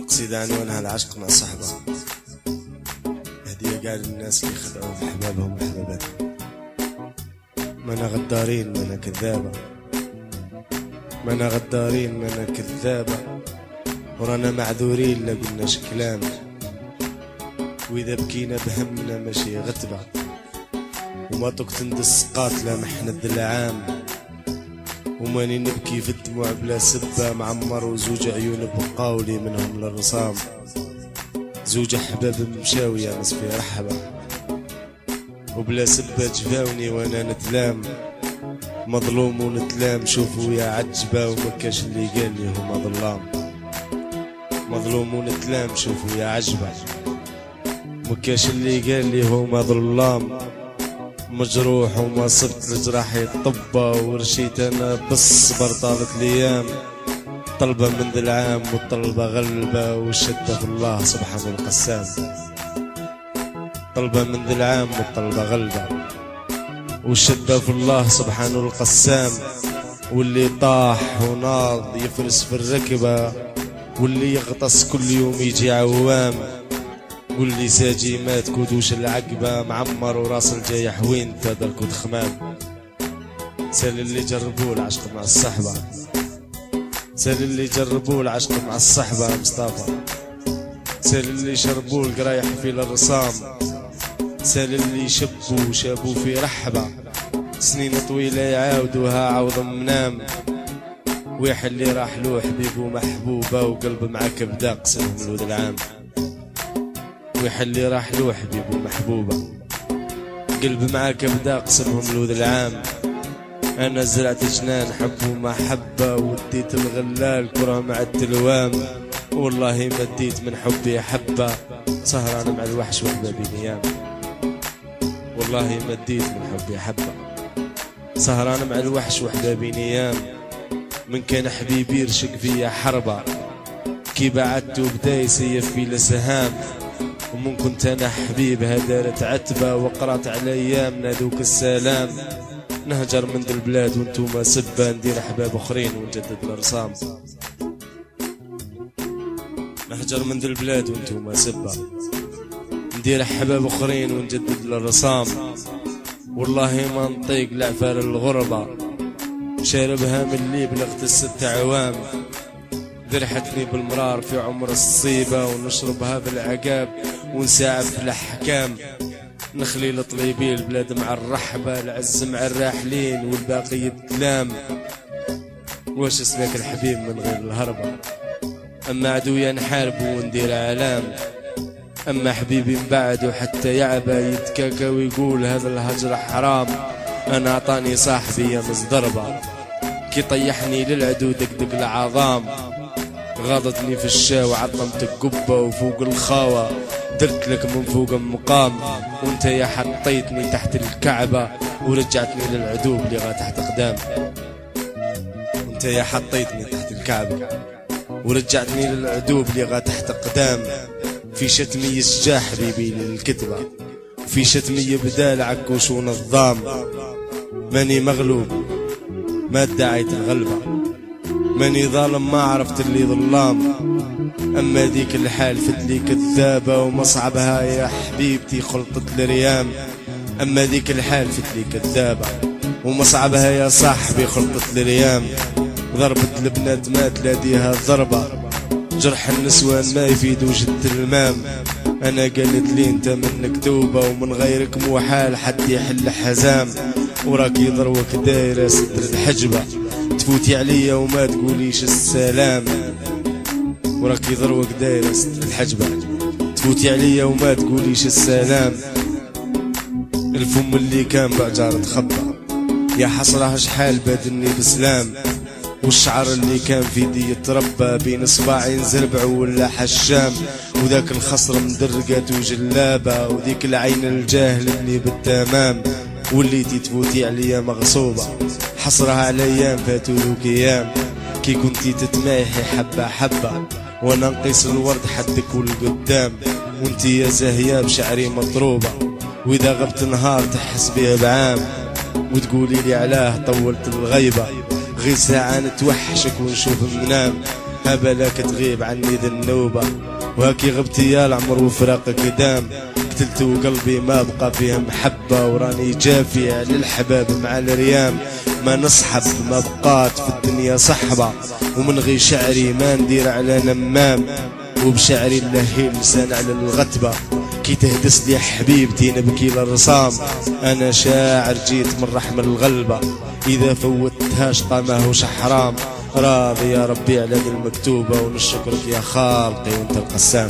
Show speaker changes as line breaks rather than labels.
قصيدة عنوانها العشق مع الصحبة، هدية قاعد للناس اللي خدعوا في حبابهم وحباباتهم. مانا غدارين مانا كذابة، مانا غدارين مانا كذابة، ورانا معذورين لا قلناش كلام، وإذا بكينا بهمنا ماشي غتبة، وما تندس قاتلة محنا الذلعام، وماني نبكي في الدموع بلا سبة، معمر وزوج عيون بقاولي منهم للرصام، زوج احباب مشاوية نصفي رحبة، وبلا سبة جفاوني وانا نتلام، مظلوم ونتلام شوفوا يا عجبة، ومكاش اللي قال لي هما ظلام، مظلوم ونتلام شوفوا يا عجبة، مكاش اللي قال لي هما ظلام، مجروح وما صبت لجراحي طبة، ورشيت انا بالصبر طالت الايام، طلبة من ذا العام والطلبة غلبة، والشدة في الله سبحانه القسام، طلبة من ذا العام والطلبة غلبة، والشدة في الله سبحانه القسام، واللي طاح وناض يفرس في الركبة، واللي يغطس كل يوم يجي عوام، واللي ساجي مات كودوش العقبة، معمر وراس الجايح وين تقدر كود خمام. سال اللي جربوه العشق مع الصحبة، سال اللي جربوه العشق مع الصحبة مصطفى، سال اللي شربوه القرايح في الرصام، سال اللي شبوا شابوا في رحبة، سنين طويلة يعاودوها عوض منام، ويح اللي راح له حبيب ومحبوبة، وقلب معاك بدا قسمهم الود العام، ويح اللي راح له حبيب ومحبوبة، قلب معاك بدا قسمهم الود العام. انا زرعت جنان حب ومحبة، وديت الغلال كرة مع التلوام، والله ما اديت من حبي حبة، سهران مع الوحش وحبابي نيام، والله ما اديت من حبي حبة، سهران مع الوحش وحبابي نيام. من كان حبيبي يرشق فيا حربة، كي بعدت وبدا يسيف في لسهام، ومن كنت انا حبيبها دارت عتبة، وقرات على ايامنا ذوك السلام، نهجر من ذا البلاد وانتوما سبة، ندير احباب اخرين ونجدد الرسام، نهجر من ذا البلاد وانتوما سبة، ندير احباب اخرين ونجدد الرسام، والله ما نطيق لعفار الغربة، شاربها من اللي بلغت ال6 عوام، ذرحتني بالمرار في عمر الصيبة، ونشربها بالعقاب ونساعب في الاحكام، نخلي الطليبي البلاد مع الرحبة، العز مع الراحلين والباقي الدلام، واش اسمك الحبيب من غير الهربة، اما عدويا نحارب وندير علام، اما حبيبي من بعد وحتى يعبى يتكاكا ويقول هذا الهجر حرام، انا اعطاني صاحبي يا مزدربة، كي طيحني للعدو دقدق العظام، غاضتني في الشا وعظمت القبة وفوق الخاوة، درت لك من فوق مقام، وانت يا حطيتني تحت الكعبة، ورجعتني للعدو اللي غا تحت قدام، وانت يا حطيتني تحت الكعبة، ورجعتني للعدو اللي غا تحت قدام، في شتمي الشجاع حبيبي للكتبة، في شتمي بدال عكوش ونظام، ماني مغلوب ما ادعيت الغلبة، ماني ظالم ما عرفت اللي ظلام، اما ذيك الحال فدلي كذابة، ومصعبها يا حبيبتي خلطت الريام، اما ذيك الحال فدلي كذابة، ومصعبها يا صاحبي خلطت الريام، ضربت البنات ما تلاديها ضربة، جرح النسوان ما يفيدوش التلمام، انا قالت لي انت منك توبة، ومن غيرك مو حال حد يحل حزام، وراكي ضروك دايرة ستر الحجبة، تفوتي عليا وما تقوليش السلام، وراكي ضروك دايرة ستر الحجبة، تفوتي عليا وما تقوليش السلام، الفم اللي كان بأجار تخبى، يا حسرة شحال بادني بسلام، والشعر اللي كان في يدي يتربى، بين صباعين زربع ولا حشام، وذاك الخصر مدرقات وجلابة، وذيك العين الجاهل اللي بالتمام، واللي تفوتي عليا مغصوبة، حصرها على ايام فاتولوك ايام، كي كنتي تتمايحي حبة حبة، وانا نقيس الورد حدك والقدام، وانتي يا زاهية بشعري مضروبة، واذا غبت نهار تحس بيها بعام، وتقولي لي علاه طولت الغيبة، غير ساعة نتوحشك ونشوف منام، هبلك تغيب عني ذي النوبة، وهاكي غبتي يا العمر وفراقك دام، قتلت وقلبي ما بقى فيها محبة، وراني جافية للحباب مع الريام، ما نصحب ما بقات في الدنيا صحبة، ومن غير شعري ما ندير على نمام، وبشعري اللهيل لسان على الغتبة، كي تهدس لي حبيبتي نبكي للرصام، انا شاعر جيت من رحم الغلبة، اذا فوتهاش ماهوش حرام، راضي يا ربي على ذي المكتوبة، ونشكرك يا خالقي وانت القسام.